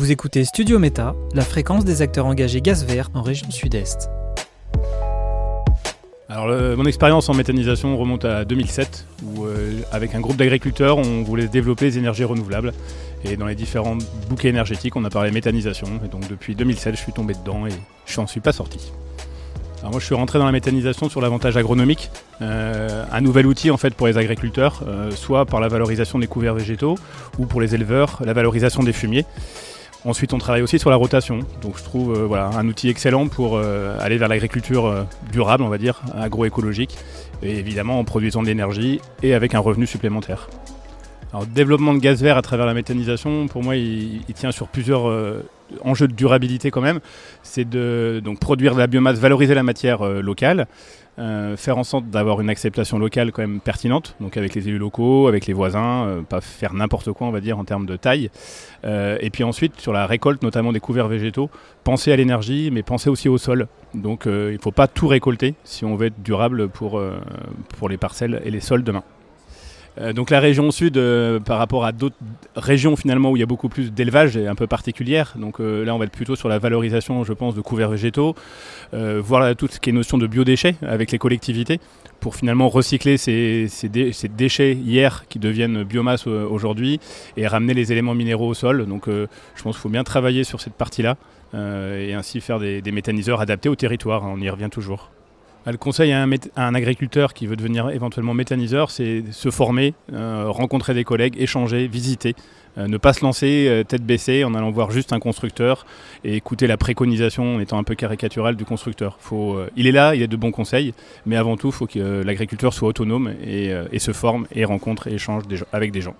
Vous écoutez Studio Méta, la fréquence des acteurs engagés gaz vert en région Sud-Est. Alors mon expérience en méthanisation remonte à 2007 où avec un groupe d'agriculteurs on voulait développer les énergies renouvelables et dans les différents bouquets énergétiques on a parlé méthanisation et donc depuis 2007 je suis tombé dedans et je n'en suis pas sorti. Alors moi je suis rentré dans la méthanisation sur l'avantage agronomique, un nouvel outil en fait pour les agriculteurs, soit par la valorisation des couverts végétaux ou pour les éleveurs la valorisation des fumiers. Ensuite, on travaille aussi sur la rotation, donc je trouve un outil excellent pour aller vers l'agriculture durable, on va dire, agroécologique, et évidemment en produisant de l'énergie et avec un revenu supplémentaire. Alors, le développement de gaz vert à travers la méthanisation, pour moi, il tient sur plusieurs enjeux de durabilité quand même. C'est de donc, produire de la biomasse, valoriser la matière locale, faire en sorte d'avoir une acceptation locale quand même pertinente, donc avec les élus locaux, avec les voisins, pas faire n'importe quoi on va dire en termes de taille. Et puis ensuite sur la récolte notamment des couverts végétaux, penser à l'énergie mais penser aussi au sol. Donc il ne faut pas tout récolter si on veut être durable pour les parcelles et les sols demain. Donc la région sud par rapport à d'autres régions finalement où il y a beaucoup plus d'élevage est un peu particulière. Donc là on va être plutôt sur la valorisation je pense de couverts végétaux, voir tout ce qui est notion de biodéchets avec les collectivités pour finalement recycler ces déchets hier qui deviennent biomasse aujourd'hui et ramener les éléments minéraux au sol. Donc je pense qu'il faut bien travailler sur cette partie-là et ainsi faire des méthaniseurs adaptés au territoire, on y revient toujours. Le conseil à un agriculteur qui veut devenir éventuellement méthaniseur, c'est se former, rencontrer des collègues, échanger, visiter, ne pas se lancer tête baissée en allant voir juste un constructeur et écouter la préconisation en étant un peu caricatural du constructeur. Il est là, il a de bons conseils, mais avant tout, il faut que l'agriculteur soit autonome et se forme et rencontre et échange avec des gens.